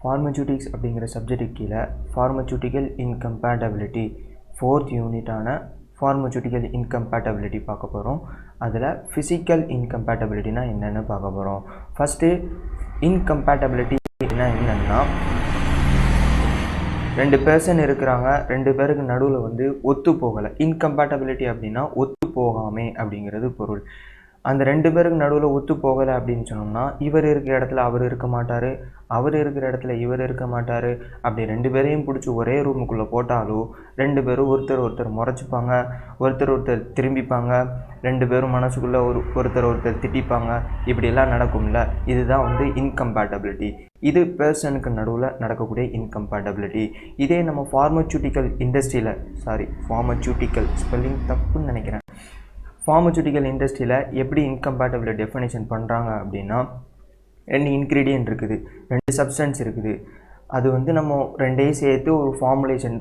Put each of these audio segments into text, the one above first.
Pharmaceutics அப்படிங்கிற சப்ஜெக்ட்டுக்கு கீழே Pharmaceutical Incompatibility 4th யூனிட்டான Pharmaceutical Incompatibility பார்க்க போகிறோம். அதில் Physical Incompatibilityனா என்னென்னு பார்க்க போகிறோம். ஃபஸ்ட்டு Incompatibility என்னென்னா, ரெண்டு பர்சன் இருக்கிறாங்க, ரெண்டு பேருக்கு நடுவில் ஒத்து போகலை. இன்கம்பேட்டபிலிட்டி அப்படின்னா ஒத்து போகாமே அப்படிங்கிறது பொருள். அந்த ரெண்டு பேருக்கு நடுவில் ஒத்து போகலை அப்படின்னு சொன்னோம்னா, இவர் இருக்கிற இடத்துல அவர் இருக்க மாட்டார், அவர் இருக்கிற இடத்துல இவர் இருக்க மாட்டார். அப்படி ரெண்டு பேரையும் பிடிச்சி ஒரே ரூமுக்குள்ளே போட்டாலும் ரெண்டு பேரும் ஒருத்தர் முறைச்சிப்பாங்க, ஒருத்தர் திரும்பிப்பாங்க, ரெண்டு பேரும் மனசுக்குள்ளே ஒருத்தர் திட்டிப்பாங்க. இப்படியெல்லாம் நடக்கும்ல, இதுதான் இன்கம்பேட்டபிலிட்டி. இது பர்சனுக்கு நடுவில் நடக்கக்கூடிய இன்கம்பேட்டபிலிட்டி. இதே நம்ம ஃபார்மசூட்டிக்கல் இண்டஸ்ட்ரியில், ஃபார்மசூட்டிக்கல் ஸ்பெல்லிங் தப்புன்னு நினைக்கிறேன். ஃபார்மசூட்டிக்கல் இண்டஸ்ட்ரியில் எப்படி இன்கம்பேட்டபிலிட்டி டெஃபினேஷன் பண்ணுறாங்க அப்படின்னா, ரெண்டு இன்க்ரீடியன்ட் இருக்குது, ரெண்டு சப்ஸ்டன்ஸ் இருக்குது. அது நம்ம ரெண்டையும் சேர்த்து ஒரு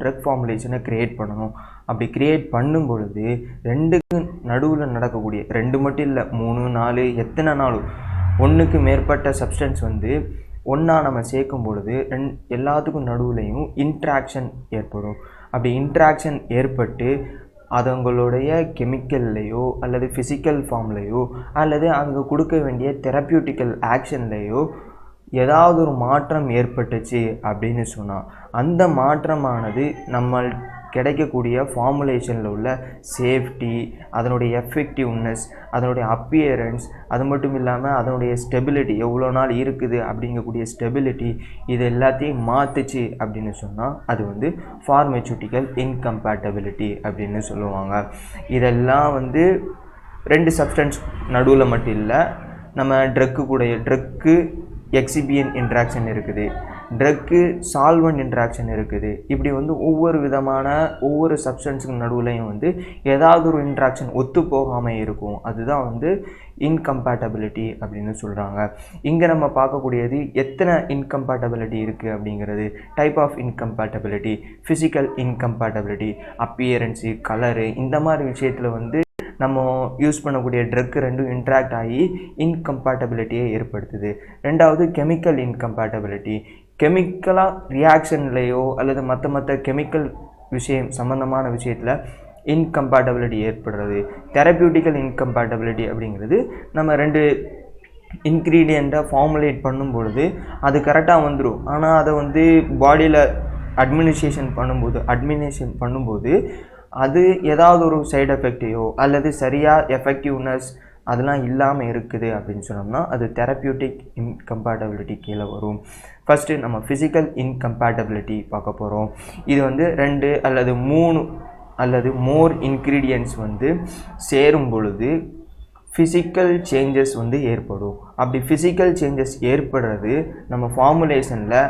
ட்ரக் ஃபார்முலேஷனை க்ரியேட் பண்ணணும். அப்படி க்ரியேட் பண்ணும் பொழுது ரெண்டுக்கு நடுவில் நடக்கக்கூடிய, ரெண்டு மட்டும் இல்லை, 3 4 எத்தனை நாளும் ஒன்றுக்கு மேற்பட்ட சப்ஸ்டன்ஸ் ஒன்றா நம்ம சேர்க்கும் பொழுது எல்லாத்துக்கும் நடுவுலையும் இன்ட்ராக்ஷன் ஏற்படும். அப்படி இன்ட்ராக்ஷன் ஏற்பட்டு அதுங்களுடைய கெமிக்கல்லையோ அல்லது ஃபிசிக்கல் ஃபார்ம்லையோ அல்லது அங்கே கொடுக்க வேண்டிய தெரப்பியூட்டிக்கல் ஆக்ஷன்லேயோ ஏதாவது ஒரு மாற்றம் ஏற்பட்டுச்சு அப்படின்னு சொன்னால், அந்த மாற்றமானது நம்ம கிடைக்கக்கூடிய ஃபார்முலேஷனில் உள்ள சேஃப்டி, அதனுடைய எஃபெக்டிவ்னஸ், அதனுடைய அப்பியரன்ஸ், அது மட்டும் இல்லாமல் அதனுடைய ஸ்டெபிலிட்டி, எவ்வளோ நாள் இருக்குது அப்படிங்கக்கூடிய ஸ்டெபிலிட்டி, இது எல்லாத்தையும் மாற்றுச்சு அப்படின்னு சொன்னால் அது ஃபார்மசூட்டிக்கல் இன்கம்பேட்டபிலிட்டி அப்படின்னு சொல்லுவாங்க. இதெல்லாம் ரெண்டு சப்ஸ்டன்ஸ் நடுவில் மட்டும் இல்லை, நம்ம ட்ரக்கு எக்ஸிபியன் இன்ட்ராக்ஷன் இருக்குது, ட்ரக்கு சால்வன்ட் இன்ட்ராக்ஷன் இருக்குது. இப்படி ஒவ்வொரு விதமான ஒவ்வொரு சப்ஸ்டன்ஸுக்கு நடுவுலையும் ஏதாவது ஒரு இன்ட்ராக்ஷன் ஒத்து போகாமல் இருக்கும். அதுதான் இன்கம்பேட்டபிலிட்டி அப்படின்னு சொல்கிறாங்க. இங்கே நம்ம பார்க்கக்கூடியது எத்தனை இன்கம்பேட்டபிலிட்டி இருக்குது அப்படிங்கிறது. Type of incompatibility, physical incompatibility, appearance, colour, இந்த மாதிரி விஷயத்தில் நம்ம யூஸ் பண்ணக்கூடிய ட்ரக்கு ரெண்டும் இன்ட்ராக்ட் ஆகி இன்கம்பேட்டபிலிட்டியை ஏற்படுத்துது. ரெண்டாவது கெமிக்கல் இன்கம்பேட்டபிலிட்டி. கெமிக்கலாக ரியாக்ஷன்லேயோ அல்லது மற்ற கெமிக்கல் சம்மந்தமான விஷயத்தில் இன்கம்பேட்டபிலிட்டி ஏற்படுறது. தெரப்பியூட்டிக்கல் இன்கம்பேட்டபிலிட்டி அப்படிங்கிறது, நம்ம ரெண்டு இன்க்ரீடியண்ட்டை ஃபார்முலேட் பண்ணும் பொழுது அது கரெக்டாக வந்துடும், ஆனால் அதை பாடியில் அட்மினிஸ்ட்ரேஷன் பண்ணும்போது அது ஏதாவது ஒரு சைடு எஃபெக்டையோ அல்லது சரியாக எஃபெக்டிவ்னஸ் அதெல்லாம் இல்லாமல் இருக்குது அப்படின்னு சொன்னோம்னா அது தெரப்பியூட்டிக் இன்கம்பேட்டபிலிட்டி கீழே வரும். ஃபஸ்ட்டு நம்ம ஃபிசிக்கல் இன்கம்பேட்டபிலிட்டி பார்க்க போகிறோம். இது 2 அல்லது 3 அல்லது மோர் இன்க்ரீடியன்ட்ஸ் சேரும் பொழுது ஃபிசிக்கல் சேஞ்சஸ் ஏற்படும். அப்படி ஃபிசிக்கல் சேஞ்சஸ் ஏற்படுறது நம்ம ஃபார்முலேஷனில்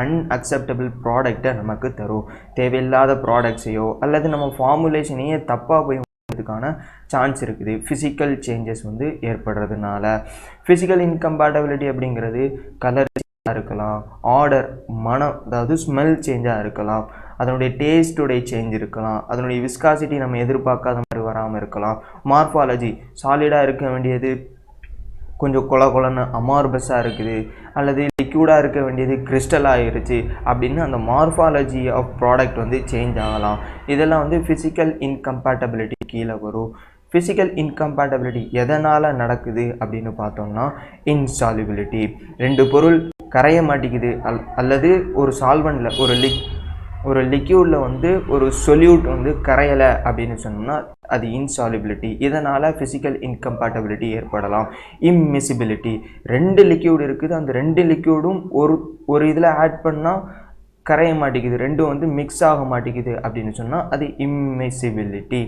அன்அக்செப்டபிள் ப்ராடக்டை நமக்கு தரும். தேவையில்லாத ப்ராடக்ட்ஸையோ அல்லது நம்ம ஃபார்முலேஷனையே தப்பாக போய் க்கான சான்ஸ் இருக்குது ஃபிசிக்கல் சேஞ்சஸ் ஏற்படுறதுனால. ஃபிசிக்கல் இன்கம்பேட்டபிலிட்டி அப்படிங்கிறது கலர் சேஞ்சாக இருக்கலாம், ஆர்டர் அதாவது ஸ்மெல் சேஞ்சாக இருக்கலாம், அதனுடைய டேஸ்ட்டுடைய சேஞ்ச் இருக்கலாம், அதனுடைய விஸ்காசிட்டி நம்ம எதிர்பார்க்காத மாதிரி வராமல் இருக்கலாம், மார்ஃபாலஜி சாலிடாக இருக்க வேண்டியது கொஞ்சம் கொலன்னு அமார்பஸாக இருக்குது, அல்லது லிக்யூடாக இருக்க வேண்டியது கிறிஸ்டல் ஆகிருச்சு அப்படின்னு அந்த மார்ஃபாலஜி ஆஃப் ப்ராடக்ட் சேஞ்ச் ஆகலாம். இதெல்லாம் ஃபிசிக்கல் இன்கம்பேட்டபிலிட்டி கீழே வரும். ஃபிசிக்கல் இன்கம்பேட்டபிலிட்டி எதனால் நடக்குது அப்படின்னு பார்த்தோம்னா, இன்சால்யூபிலிட்டி. ரெண்டு பொருள் கரைய மாட்டேங்குது அல்லது ஒரு சால்வெண்ட்டில் ஒரு லிக்யூடில் ஒரு சொல்யூட் கரையலை அப்படின்னு சொன்னோம்னா அது இன்சால்யூபிலிட்டி. இதனால் ஃபிசிக்கல் இன்கம்பேட்டபிலிட்டி ஏற்படலாம். இம்மிசிபிலிட்டி. 2 லிக்யூட் இருக்குது, அந்த 2 லிக்யூடும் ஒரு இதில் ஆட் பண்ணால் கரைய மாட்டேங்குது, ரெண்டும் மிக்ஸ் ஆக மாட்டேங்குது அப்படின்னு சொன்னால் அது இம்மிசிபிலிட்டி.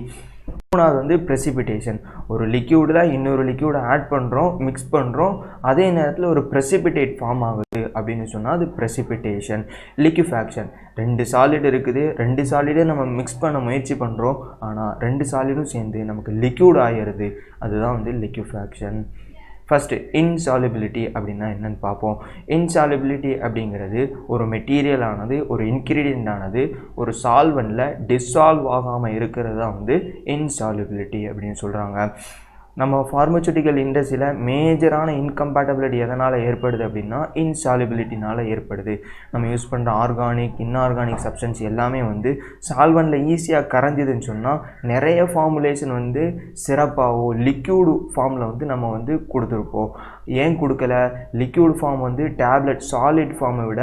மூணாவது ப்ரெசிபிட்டேஷன். ஒரு லிக்யூடில் இன்னொரு லிக்யூடை ஆட் பண்ணுறோம், மிக்ஸ் பண்ணுறோம், அதே நேரத்தில் ஒரு ப்ரெசிபிட்டேட் ஃபார்ம் ஆகுது அப்படின்னு சொன்னால் அது ப்ரெசிபிட்டேஷன். லிக்யூஃபேக்ஷன். 2 சாலிட் இருக்குது, 2 சாலிடை நம்ம மிக்ஸ் பண்ண முயற்சி பண்ணுறோம், ஆனால் 2 சாலிடும் சேர்ந்து நமக்கு லிக்யூட் ஆகிடுது, அதுதான் லிக்யூஃபேக்ஷன். ஃபஸ்ட்டு இன்சால்யூபிலிட்டி அப்படின்னா என்னென்னு பார்ப்போம். இன்சால்யூபிலிட்டி அப்படிங்கிறது ஒரு மெட்டீரியலானது, ஒரு இன்க்ரீடியൻ്ட் ஆனது ஒரு சால்வெண்ட்டில் டிசால்வ் ஆகாமல் இருக்கிறது தான் இன்சால்யூபிலிட்டி அப்படின்னு சொல்கிறாங்க. நம்ம ஃபார்மசூட்டிக்கல் இண்டஸ்ட்ரியில் மேஜரான இன்கம்பேட்டபிலிட்டி எதனால் ஏற்படுது அப்படின்னா இன்சாலிபிலிட்டினால் ஏற்படுது. நம்ம யூஸ் பண்ணுற ஆர்கானிக் இன்ஆர்கானிக் சப்ஸ்டன்ஸ் எல்லாமே வந்து சால்வெண்ட்டில் ஈஸியாக கரைஞ்சிதுன்னு சொன்னால் நிறைய ஃபார்முலேஷன் வந்து சிறப்பாகவோ லிக்யூடு ஃபார்மில் வந்து நம்ம வந்து கொடுத்துருப்போம். ஏன் கொடுக்கல? லிக்யூட் ஃபார்ம் வந்து டேப்லெட் சாலிட் ஃபார்மை விட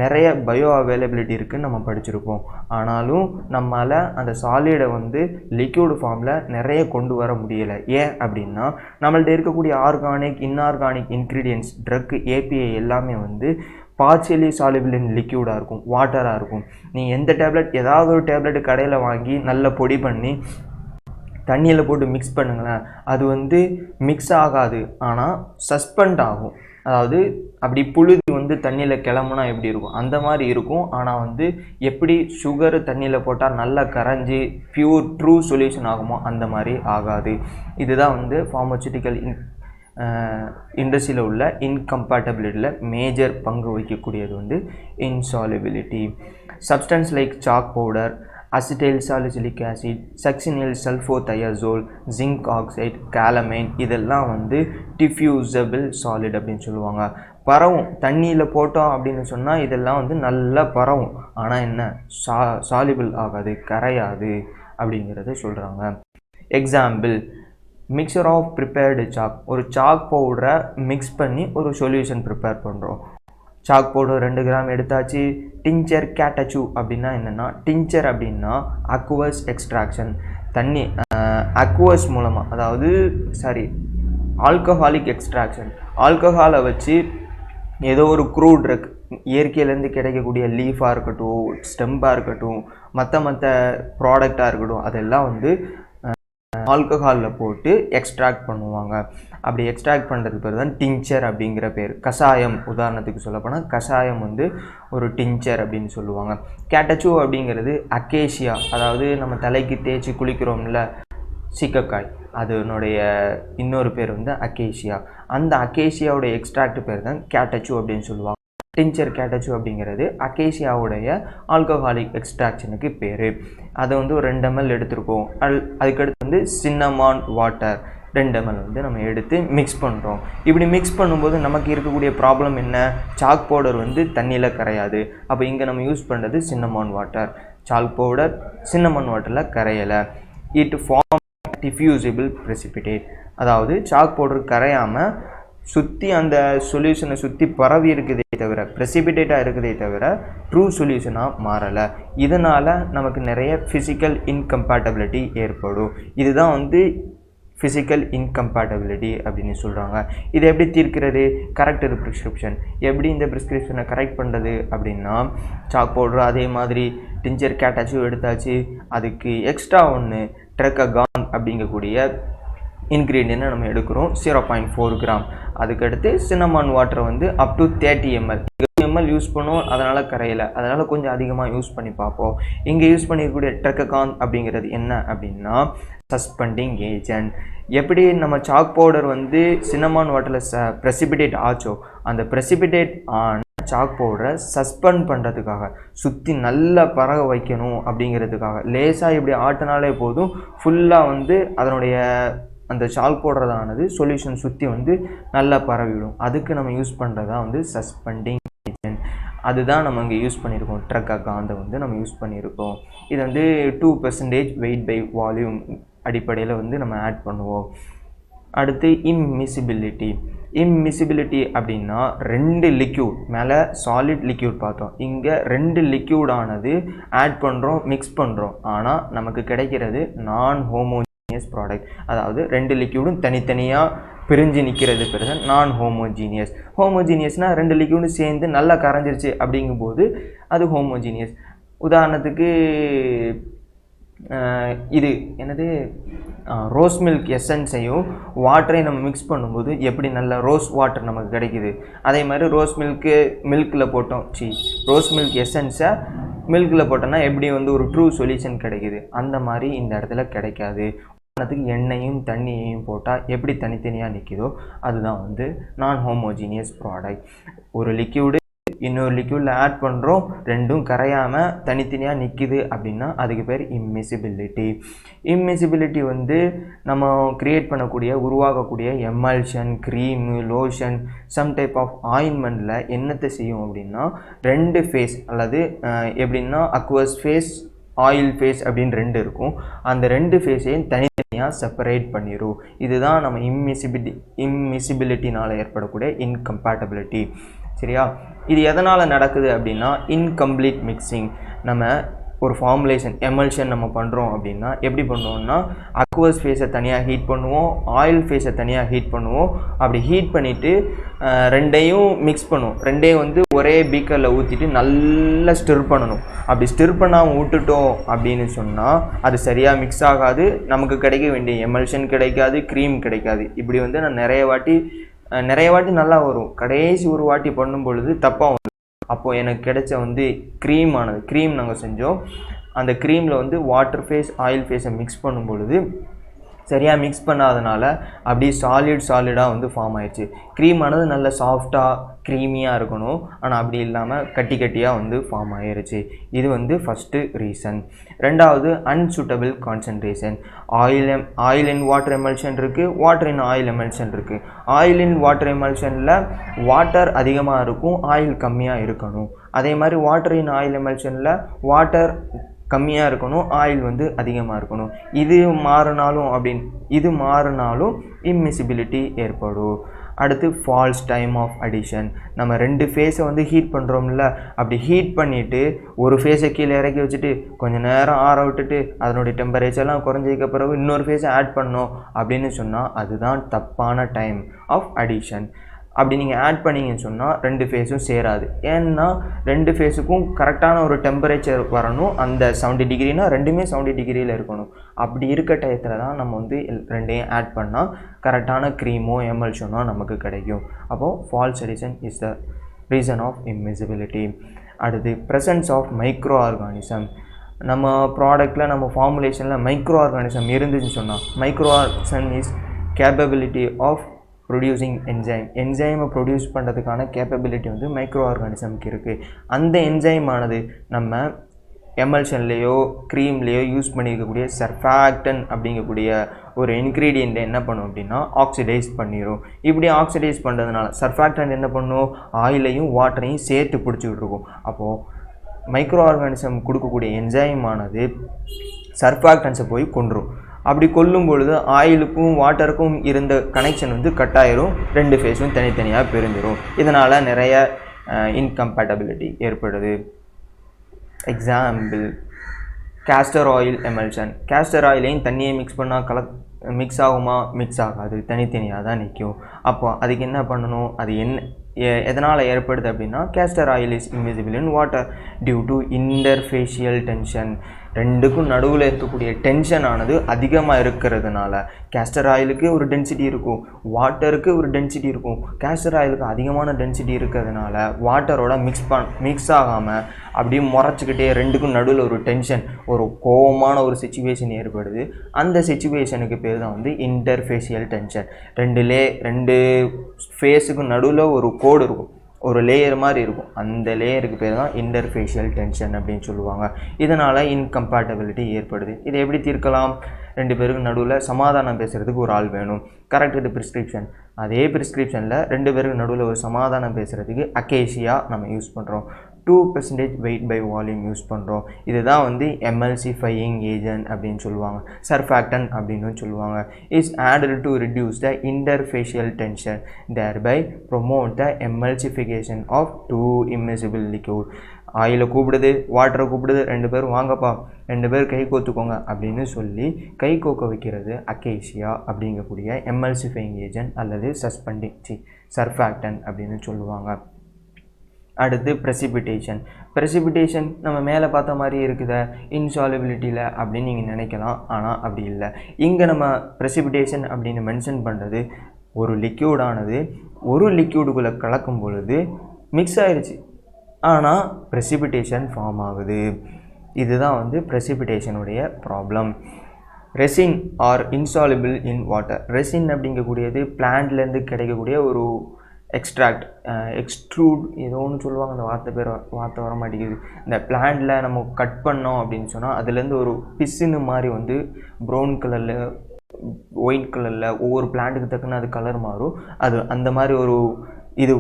நிறைய பயோ அவைலபிலிட்டி இருக்குதுன்னு நம்ம படிச்சிருப்போம். ஆனாலும் நம்மளால் அந்த சாலிடை வந்து லிக்யூடு ஃபார்மில் நிறைய கொண்டு வர முடியலை. ஏன் அப்படின்னா நம்மள்ட்ட இருக்கக்கூடிய organic inorganic ingredients drug API எல்லாமே வந்து பார்ஷியலி சாலிபிள் இன் லிக்யூடாக இருக்கும், வாட்டராக இருக்கும். நீ எந்த டேப்லெட் ஏதாவது ஒரு டேப்லெட் கடையில் வாங்கி நல்ல பொடி பண்ணி தண்ணியில் போட்டு மிக்ஸ் பண்ணுங்களேன், அது வந்து மிக்ஸ் ஆகாது, ஆனால் சஸ்பெண்ட் ஆகும். அதாவது அப்படி புழுதி வந்து தண்ணியில் கிளம்புனா எப்படி இருக்கும் அந்த மாதிரி இருக்கும். ஆனால் வந்து எப்படி சுகரு தண்ணியில் போட்டால் நல்லா கரைஞ்சி பியூர் ட்ரூ சொல்யூஷன் ஆகுமோ அந்த மாதிரி ஆகாது. இதுதான் வந்து ஃபார்மசூட்டிக்கல் இண்டஸ்ட்ரியில் உள்ள இன்கம்பேட்டபிலிட்டியில் மேஜர் பங்கு வகிக்கக்கூடியது வந்து insolubility. Substance like chalk powder, acetyl salicylic acid, succinyl sulphathiazole, zinc oxide, calamine இதெல்லாம் வந்து டிஃப்யூசபிள் சாலிட் அப்படின்னு சொல்லுவாங்க. பரவும், தண்ணியில் போட்டோம் அப்படின்னு சொன்னால் இதெல்லாம் வந்து நல்லா பரவும். ஆனால் என்ன, சாலிபிள் ஆகாது, கரையாது அப்படிங்கிறத சொல்கிறாங்க. Example, mixture of prepared chalk. ஒரு சாக் பவுடரை மிக்ஸ் பண்ணி ஒரு சொல்யூஷன் ப்ரிப்பேர் பண்ணுறோம். சாக் பவுடர் 2 கிராம் எடுத்தாச்சு. டிஞ்சர் கேட்டச்சு அப்படின்னா என்னென்னா, டிஞ்சர் அப்படின்னா அக்வஸ் எக்ஸ்ட்ராக்ஷன், தண்ணி அக்வஸ் மூலமாக, அதாவது ஆல்கஹாலிக் எக்ஸ்ட்ராக்ஷன். ஆல்கஹாலை வச்சு ஏதோ ஒரு க்ரூட் ட்ரக், இயற்கையிலேருந்து கிடைக்கக்கூடிய லீஃபாக இருக்கட்டும், ஸ்டெம்பாக இருக்கட்டும், மற்ற ப்ராடக்டாக இருக்கட்டும், அதெல்லாம் வந்து ஆல்கஹாலில் போட்டு எக்ஸ்ட்ராக்ட் பண்ணுவாங்க. அப்படி எக்ஸ்ட்ராக்ட் பண்ணுறதுக்கு பேர் தான் டிஞ்சர் அப்படிங்கிற பேர். கஷாயம், உதாரணத்துக்கு சொல்லப்போனால் கஷாயம் வந்து ஒரு டிஞ்சர் அப்படின்னு சொல்லுவாங்க. கேட்டச்சு அப்படிங்கிறது அக்கேஷியா, அதாவது நம்ம தலைக்கு தேய்ச்சி குளிக்கிறோம்ல சீக்கக்காய், அதனுடைய இன்னொரு பேர் வந்து அக்கேஷியா. அந்த அக்கேஷியாவுடைய எக்ஸ்ட்ராக்ட் பேர் தான் கேட்டச்சு அப்படின்னு சொல்லுவாங்க. டிஞ்சர் கேட்டச்சு அப்படிங்கிறது அக்கேஷியாவுடைய ஆல்கஹாலிக் எக்ஸ்ட்ராக்ஷனுக்கு பேர். அதை வந்து ஒரு 2 ml எடுத்துருக்கோம். அதுக்கடுத்து வந்து சின்னமான் வாட்டர் 2 ml வந்து நம்ம எடுத்து மிக்ஸ் பண்ணுறோம். இப்படி மிக்ஸ் பண்ணும்போது நமக்கு இருக்கக்கூடிய ப்ராப்ளம் என்ன, சாக் பவுடர் வந்து தண்ணியில் கரையாது. அப்போ இங்கே நம்ம யூஸ் பண்ணுறது cinnamon water. Chalk powder cinnamon வாட்டரில் கரையலை. It form diffusible precipitate. அதாவது சாக் பவுடர் கரையாமல் சுற்றி அந்த சொல்யூஷனை சுற்றி பரவி இருக்குதே தவிர, ப்ரெசிபிடேட்டாக இருக்குதே தவிர ட்ரூ சொல்யூஷனாக மாறலை. இதனால் நமக்கு நிறைய ஃபிசிக்கல் இன்கம்பேட்டபிலிட்டி ஏற்படும். இதுதான் வந்து ஃபிசிக்கல் இன்கம்பேட்டபிலிட்டி அப்படின்னு சொல்கிறாங்க. இதை எப்படி தீர்க்கிறது? Correct prescription. எப்படி இந்த ப்ரிஸ்கிரிப்ஷனை கரெக்ட் பண்ணுறது அப்படின்னா, சாக் பவுடர் அதே மாதிரி டிஞ்சர் கேட்டாச்சும் எடுத்தாச்சு. அதுக்கு எக்ஸ்ட்ரா ஒன்று ட்ரெக்ககான் அப்படிங்கக்கூடிய இன்க்ரீடியன்ட்டை நம்ம எடுக்கிறோம் 0.4 கிராம். அதுக்கடுத்து சின்னமான் வாட்டரை வந்து அப் டு 30 ml யூஸ் பண்ணுவோம். அதனால் கரையலை, அதனால் கொஞ்சம் அதிகமாக யூஸ் பண்ணி பார்ப்போம். இங்கே யூஸ் பண்ணிக்கக்கூடிய ட்ரெக்ககான் அப்படிங்கிறது என்ன அப்படின்னா சஸ்பெண்டிங் ஏஜென்ட். எப்படி நம்ம சாக் பவுடர் வந்து சின்னமான் வாட்டரில் ப்ரெசிபிடேட் ஆச்சோ, அந்த ப்ரெசிபிடேட் ஆன சாக் பவுடரை சஸ்பெண்ட் பண்ணுறதுக்காக, சுற்றி நல்லா பரக வைக்கணும் அப்படிங்கிறதுக்காக லேசாக இப்படி ஆட்டினாலே போதும், ஃபுல்லாக வந்து அதனுடைய அந்த சாக் பவுடரானது சொல்யூஷன் சுற்றி வந்து நல்லா பரவிடும். அதுக்கு நம்ம யூஸ் பண்ணுறதா வந்து சஸ்பெண்டிங் ஏஜென்ட். அதுதான் நம்ம இங்கே யூஸ் பண்ணியிருக்கோம். ட்ரெக்ககாந்தை வந்து நம்ம யூஸ் பண்ணியிருக்கோம். இது வந்து 2% வெயிட் பை வால்யூம் அடிப்படையில் வந்து நம்ம ஆட் பண்ணுவோம். அடுத்து இம்மிசிபிலிட்டி. இம்மிசிபிலிட்டி அப்படின்னா 2 லிக்யூட், மேலே சாலிட் லிக்யூட் பார்த்தோம், இங்கே 2 லிக்யூடானது ஆட் பண்ணுறோம், மிக்ஸ் பண்ணுறோம். ஆனால் நமக்கு கிடைக்கிறது நான் ஹோமோஜீனியஸ் ப்ராடக்ட். அதாவது 2 லிக்யூடும் தனித்தனியாக பிரிஞ்சு நிற்கிறது பேர் தான் நான் ஹோமோஜீனியஸ். ஹோமோஜீனியஸ்னால் 2 லிக்யூடும் சேர்ந்து நல்லா கரைஞ்சிருச்சு அப்படிங்கும்போது அது ஹோமோஜீனியஸ். உதாரணத்துக்கு இது என்னது, ரோஸ் மில்க் எசன்ஸையும் வாட்டரையும் நம்ம மிக்ஸ் பண்ணும்போது எப்படி நல்ல ரோஸ் வாட்டர் நமக்கு கிடைக்குது. அதே மாதிரி ரோஸ் மில்கில் போட்டோம், ரோஸ் மில்க் எசன்ஸை மில்கில் போட்டோன்னா எப்படி வந்து ஒரு ட்ரூ சொல்யூஷன் கிடைக்குது, அந்த மாதிரி இந்த இடத்துல கிடைக்காது. உதாரணத்துக்கு எண்ணெயும் தண்ணியையும் போட்டால் எப்படி தனித்தனியாக நிற்கிதோ அதுதான் வந்து நான் ஹோமோஜீனியஸ் ப்ராடக்ட். ஒரு லிக்யூடு இன்னொரு லிக்யூடில் ஆட் பண்ணுறோம், ரெண்டும் கரையாமல் தனித்தனியாக நிற்கிது அப்படின்னா அதுக்கு பேர் இம்மிசிபிலிட்டி. இம்மிசிபிலிட்டி வந்து நம்ம க்ரியேட் பண்ணக்கூடிய உருவாக்கக்கூடிய emulsion, cream, lotion, some type of ஆயின்மெண்ட்டில் என்னத்தை செய்யும் அப்படின்னா 2 ஃபேஸ் அல்லது எப்படின்னா அக்வஸ் ஃபேஸ், ஆயில் ஃபேஸ் அப்படின்னு 2 இருக்கும். அந்த 2 ஃபேஸையும் தனித்தனியாக செப்பரேட் பண்ணிடும். இதுதான் நம்ம இம்மிசிபிலிட்டினால் ஏற்படக்கூடிய இன்கம்பேட்டபிலிட்டி. சரியா? இது எதனால் நடக்குது அப்படின்னா இன்கம்ப்ளீட் மிக்சிங். நம்ம ஒரு ஃபார்முலேஷன் எமல்ஷன் நம்ம பண்ணுறோம் அப்படின்னா எப்படி பண்ணுவோம்னா அக்வஸ் ஃபேஸை தனியாக ஹீட் பண்ணுவோம், ஆயில் ஃபேஸை தனியாக ஹீட் பண்ணுவோம். அப்படி ஹீட் பண்ணிவிட்டு ரெண்டையும் மிக்ஸ் பண்ணுவோம். ரெண்டையும் வந்து ஒரே பீக்கரில் ஊற்றிட்டு நல்லா ஸ்டிர் பண்ணணும். அப்படி ஸ்டிர் பண்ணாமல் விட்டுட்டோம் அப்படின்னு சொன்னால் அது சரியாக மிக்ஸ் ஆகாது, நமக்கு கிடைக்க வேண்டிய எமல்ஷன் கிடைக்காது, க்ரீம் கிடைக்காது. இப்படி வந்து நான் நிறைய வாட்டி நல்லா வரும், கடைசி ஒரு வாட்டி பண்ணும் பொழுது தப்பாக வரும். அப்போது எனக்கு கிடைச்ச வந்து க்ரீம் நாங்கள் செஞ்சோம். அந்த க்ரீமில் வந்து வாட்டர் ஃபேஸ், ஆயில் ஃபேஸை மிக்ஸ் பண்ணும் பொழுது சரியாக மிக்ஸ் பண்ணாதனால அப்படியே சாலிடாக வந்து ஃபார்ம் ஆயிடுச்சு. க்ரீமானது நல்ல சாஃப்டாக க்ரீமியாக இருக்கணும், ஆனால் அப்படி இல்லாமல் கட்டியாக வந்து ஃபார்ம் ஆயிடுச்சு. இது வந்து ஃபஸ்ட்டு ரீசன். ரெண்டாவது unsuitable concentration. Oil in water emulsion இருக்குது, வாட்டர் இன் ஆயில் எமல்ஷன் இருக்குது. ஆயில் இன் வாட்டர் எமல்ஷனில் வாட்டர் அதிகமாக இருக்கும், ஆயில் கம்மியாக இருக்கணும். அதே மாதிரி வாட்டர் இன் ஆயில் எமல்ஷனில் வாட்டர் கம்மியாக இருக்கணும், ஆயில் வந்து அதிகமாக இருக்கணும். இது மாறினாலும் இம்மிசிபிலிட்டி ஏற்படும். அடுத்து ஃபால்ஸ் டைம் ஆஃப் அடிஷன். நம்ம 2 ஃபேஸை வந்து ஹீட் பண்ணுறோம்ல, அப்படி ஹீட் பண்ணிவிட்டு ஒரு ஃபேஸை கீழே இறக்கி வச்சுட்டு கொஞ்சம் நேரம் ஆற விட்டுட்டு அதனுடைய டெம்பரேச்சர்லாம் குறைஞ்சதுக்கு பிறகு இன்னொரு ஃபேஸை ஆட் பண்ணோம் அப்படின்னு சொன்னால் அதுதான் தப்பான டைம் ஆஃப் அடிஷன். அப்படி நீங்கள் ஆட் பண்ணிங்கன்னு சொன்னால் 2 ஃபேஸும் சேராது. ஏன்னா 2 ஃபேஸுக்கும் கரெக்டான ஒரு டெம்பரேச்சர் வரணும். அந்த 70 டிகிரினா ரெண்டுமே 70 டிகிரியில் இருக்கணும். அப்படி இருக்க டயத்தில் தான் நம்ம வந்து ரெண்டையும் ஆட் பண்ணால் கரெக்டான க்ரீமோ எமல்ஷனோ நமக்கு கிடைக்கும். அப்போது false addition is the reason of immiscibility. அடுத்து ப்ரெசன்ஸ் ஆஃப் மைக்ரோ ஆர்கானிசம். நம்ம ப்ராடக்டில் நம்ம ஃபார்முலேஷனில் மைக்ரோ ஆர்கானிசம் இருந்துச்சுன்னு சொன்னால் micro organism is capability of producing என்சைமை ப்ரொடியூஸ் பண்ணுறதுக்கான கேப்பபிலிட்டி வந்து மைக்ரோ ஆர்கானிசம்க்கு இருக்குது. அந்த என்சைமானது நம்ம எமல்ஷன்லேயோ க்ரீம்லேயோ யூஸ் பண்ணியிருக்கக்கூடிய சர்ஃபாக்டன் அப்படிங்கக்கூடிய ஒரு இன்க்ரீடியண்ட்டை என்ன பண்ணும் அப்படின்னா ஆக்சிடைஸ் பண்ணிடும். இப்படி ஆக்சிடைஸ் பண்ணுறதுனால சர்ஃபாக்டன் என்ன பண்ணும், ஆயிலையும் வாட்டரையும் சேர்த்து பிடிச்சிக்கிட்டு இருக்கும். அப்போது மைக்ரோ ஆர்கானிசம் கொடுக்கக்கூடிய என்சைமானது சர்ஃபாக்டன்ஸை போய் கொன்றும். அப்படி கொல்லும் பொழுது ஆயிலுக்கும் வாட்டருக்கும் இருந்த கனெக்ஷன் வந்து கட் ஆயிரும், 2 ஃபேஸும் தனித்தனியாக பிரிஞ்சிடும். இதனால் நிறைய இன்கம்பேட்டபிலிட்டி ஏற்படுது. Example castor oil emulsion. Castor ஆயிலையும் தண்ணியை மிக்ஸ் பண்ணால் மிக்ஸ் ஆகுமா? மிக்ஸ் ஆகாது, தனித்தனியாக தான் நிற்கும். அப்போ அதுக்கு என்ன பண்ணணும், அது எதனால் ஏற்படுது அப்படின்னா castor oil is invisible in water due to interfacial tension. 2க்கும் நடுவில் இருக்கக்கூடிய டென்ஷன் ஆனது அதிகமாக இருக்கிறதுனால கேஸ்டர் ஆயிலுக்கு ஒரு டென்சிட்டி இருக்கும், வாட்டருக்கு ஒரு டென்சிட்டி இருக்கும். கேஸ்டர் ஆயிலுக்கு அதிகமான டென்சிட்டி இருக்கிறதுனால வாட்டரோட மிக்ஸ் ஆகாமல் அப்படியே முறைச்சிக்கிட்டே 2க்கும் நடுவில் ஒரு டென்ஷன், ஒரு கோவமான ஒரு சிச்சுவேஷன் ஏற்படுது. அந்த சிச்சுவேஷனுக்கு பேர் தான் வந்து இன்டர்ஃபேஷியல் டென்ஷன். 2 ஃபேஸுக்கும் நடுவில் ஒரு கோடு இருக்கும், ஒரு லேயர் மாதிரி இருக்கும். அந்த லேயருக்கு பேர் தான் இன்டர்ஃபேஷியல் டென்ஷன் அப்படின்னு சொல்லுவாங்க. இதனால் இன்கம்பேட்டபிலிட்டி ஏற்படுது. இதை எப்படி தீர்க்கலாம்? 2 பேருக்கு நடுவில் சமாதானம் பேசுகிறதுக்கு ஒரு ஆள் வேணும். Correct prescription. அதே ப்ரிஸ்கிரிப்ஷனில் 2 பேருக்கு நடுவில் ஒரு சமாதானம் பேசுகிறதுக்கு அக்கேஷியா நம்ம யூஸ் பண்ணுறோம். 2% weight by volume யூஸ் பண்ணுறோம். இதுதான் வந்து எமல்சிஃபையிங் ஏஜென்ட் அப்படின்னு சொல்லுவாங்க, சர்ஃபாக்டன் அப்படின்னு சொல்லுவாங்க. Is added to reduce the interfacial tension, thereby promote the emulsification of 2 immiscible liquid. ஆயிலை கூப்பிடுது, வாட்டரை கூப்பிடுது, 2 பேரும் வாங்கப்பா, 2 பேர் கை கோத்துக்கோங்க அப்படின்னு சொல்லி கை கோக்க வைக்கிறது அக்கேஷியா அப்படிங்கக்கூடிய எமல்சிஃபையிங் ஏஜென்ட் அல்லது சர்ஃபாக்டன் அப்படின்னு சொல்லுவாங்க. அடுத்து ப்ரெசிபிட்டேஷன் நம்ம மேலே பார்த்த மாதிரி இருக்குத இன்சாலிபிலிட்டியில் அப்படின்னு நீங்கள் நினைக்கலாம். ஆனால் அப்படி இல்லை. இங்கே நம்ம ப்ரெசிபிட்டேஷன் அப்படின்னு மென்ஷன் பண்ணுறது ஒரு லிக்யூடானது ஒரு லிக்யூடுக்குள்ளே கலக்கும் பொழுது மிக்ஸ் ஆயிடுச்சு, ஆனால் ப்ரெசிபிட்டேஷன் ஃபார்ம் ஆகுது. இதுதான் வந்து ப்ரெசிபிட்டேஷனுடைய problem. Resin are insoluble in water. Resin அப்படிங்கக்கூடியது பிளான்ட்லேருந்து கிடைக்கக்கூடிய ஒரு எக்ஸ்ட்ராக்ட் எக்ஸ்ட்ரூட் ஏதோ ஒன்று சொல்லுவாங்க, அந்த வார்த்தை வர மாட்டேங்குது. இந்த பிளான்ட்டில் நம்ம கட் பண்ணோம் அப்படின்னு சொன்னால் அதுலேருந்து ஒரு பிசின்னு மாதிரி வந்து ப்ரௌன் கலரில் ஒயிட் கலரில் ஒவ்வொரு பிளான்ட்டுக்கு தக்குன்னு அது கலர் மாறும். அது அந்த மாதிரி ஒரு இது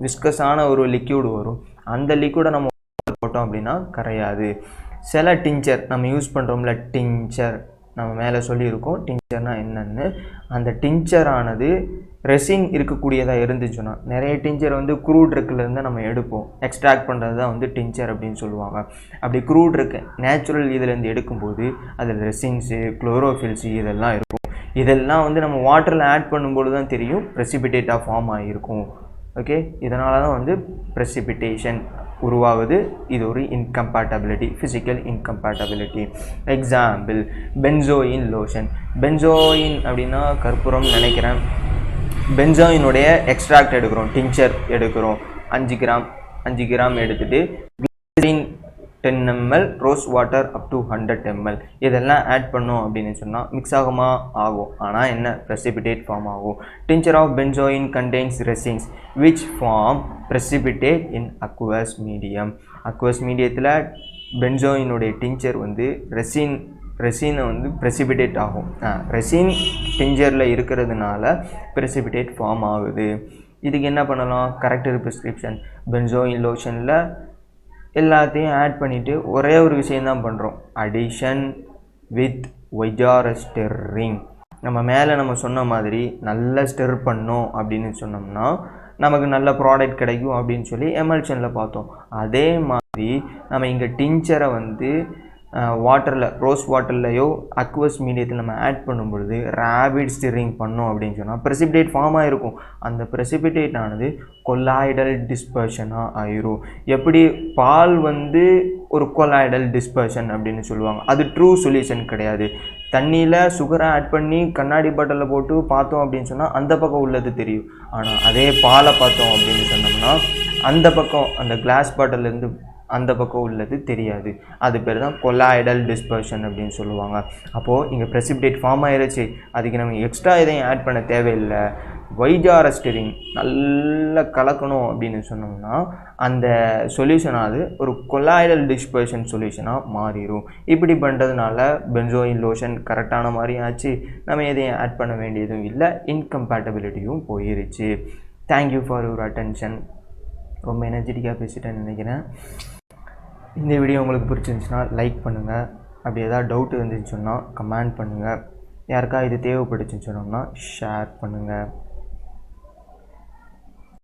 விஸ்கஸான ஒரு லிக்யூடு வரும். அந்த லிக்யூடை நம்ம போட்டோம் அப்படின்னா கரையாது. சில டிஞ்சர் நம்ம யூஸ் பண்ணுறோம்ல, டிஞ்சர் நம்ம மேலே சொல்லியிருக்கோம் டிஞ்சர்னால் என்னென்னு. அந்த டிஞ்சரானது ரெசின் இருக்கக்கூடியதாக இருந்துச்சுன்னா, நிறைய டிஞ்சர் வந்து க்ரூட் இருக்குலேருந்து நம்ம எடுப்போம், எக்ஸ்ட்ராக்ட் பண்ணுறது தான் வந்து டிஞ்சர் அப்படின்னு சொல்லுவாங்க. அப்படி க்ரூட் இருக்கு நேச்சுரல் இதுலேருந்து எடுக்கும்போது அதில் ரெசின்ஸு, குளோரோஃபில்ஸு இதெல்லாம் இருக்கும். இதெல்லாம் வந்து நம்ம வாட்டரில் ஆட் பண்ணும்போது தான் தெரியும் ப்ரெசிபிடேட்டாக ஃபார்ம் ஆகியிருக்கும். ஓகே, இதனால தான் வந்து ப்ரெசிபிட்டேஷன் உருவாகுது. இது ஒரு incompatibility, physical incompatibility. Example, benzoin lotion. Benzoin அப்படின்னா கற்பூரம் நினைக்கிறேன். பென்சோயினுடைய எக்ஸ்ட்ராக்ட் எடுக்கிறோம், டிஞ்சர் எடுக்கிறோம், 5 கிராம் எடுத்துகிட்டு 10 ml rose water up to 100 ml இதெல்லாம் ஆட் பண்ணோம் அப்படின்னு சொன்னால் மிக்ஸ் ஆகுமா? ஆகும். ஆனால் என்ன? ப்ரெசிபிடேட் ஃபார்ம் ஆகும். Tincture of benzoin contains resins which form precipitate in aqueous medium. Aqueous மீடியத்தில் பென்சோயினுடைய டிஞ்சர் வந்து ரெசினை வந்து ப்ரெசிபிடேட் ஆகும். ரெசின் டிஞ்சரில் இருக்கிறதுனால ப்ரெசிபிடேட் ஃபார்ம் ஆகுது. இதுக்கு என்ன பண்ணலாம்? கரெக்டாக ப்ரிஸ்கிரிப்ஷன். பென்சோயின் லோஷனில் எல்லாத்தையும் ஆட் பண்ணிவிட்டு ஒரே ஒரு விஷயந்தான் பண்ணுறோம், அடிஷன் வித் ஒய்ஜார் ஸ்டெர்ரிங். நம்ம மேலே நம்ம சொன்ன மாதிரி நல்லா ஸ்டெர் பண்ணோம் அப்படின்னு சொன்னோம்னா நமக்கு நல்ல ப்ராடக்ட் கிடைக்கும் அப்படின்னு சொல்லி எமல்ஷனில் பார்த்தோம். அதே மாதிரி நம்ம இங்கே டிஞ்சரை வந்து வாட்டரில், ரோஸ் வாட்டர்லையோ அக்வஸ் மீடியத்தில் நம்ம ஆட் பண்ணும் பொழுது ரேபிட் ஸ்டிரிங் பண்ணோம் அப்படின்னு சொன்னால் ப்ரெசிபிடேட் ஃபார்ம் ஆகிருக்கும். அந்த ப்ரெசிபிடேட் ஆனது கொலாய்டல் டிஸ்பர்ஷனாக ஆயிரும். எப்படி பால் வந்து ஒரு கொலாய்டல் டிஸ்பர்ஷன் அப்படின்னு சொல்லுவாங்க. அது ட்ரூ சொல்யூஷன் கிடையாது. தண்ணியில் சுகரை ஆட் பண்ணி கண்ணாடி பாட்டிலில் போட்டு பார்த்தோம் அப்படின்னு சொன்னால் அந்த பக்கம் உள்ளது தெரியும். ஆனால் அதே பாலை பார்த்தோம் அப்படின்னு சொன்னோம்னா அந்த பக்கம், அந்த கிளாஸ் பாட்டிலேருந்து அந்த பக்கம் உள்ளது தெரியாது. அது பேர் தான் கொலாய்டல் டிஸ்பர்ஷன் அப்படின்னு சொல்லுவாங்க. அப்போது இங்கே ப்ரெசிபிடேட் ஃபார்ம் ஆகிருச்சு, அதுக்கு நம்ம எக்ஸ்ட்ரா எதையும் ஆட் பண்ண தேவையில்லை. ஒய்ஜார் ஸ்டிரிங் நல்லா கலக்கணும் அப்படின்னு சொன்னோம்னா அந்த சொல்யூஷனாவது ஒரு கொலாய்டல் டிஸ்பர்ஷன் சொல்யூஷனாக மாறிடும். இப்படி பண்ணுறதுனால பென்சோயின் லோஷன் கரெக்டான மாதிரி ஆச்சு, நம்ம எதையும் ஆட் பண்ண வேண்டியதும் இல்லை, இன்கம்பேட்டபிலிட்டியும் போயிருச்சு. Thank you for your attention. ரொம்ப எனர்ஜெட்டிக்காக பேசிட்டேன்னு நினைக்கிறேன். இந்த வீடியோ உங்களுக்கு பிடிச்சிருந்துச்சுன்னா லைக் பண்ணுங்கள். அப்படி ஏதாவது டவுட் இருந்துச்சுன்னா கமெண்ட் பண்ணுங்கள். யாருக்கா இது தேவைப்பட்டுச்சுன்னு சொன்னோம்னா ஷேர் பண்ணுங்கள்.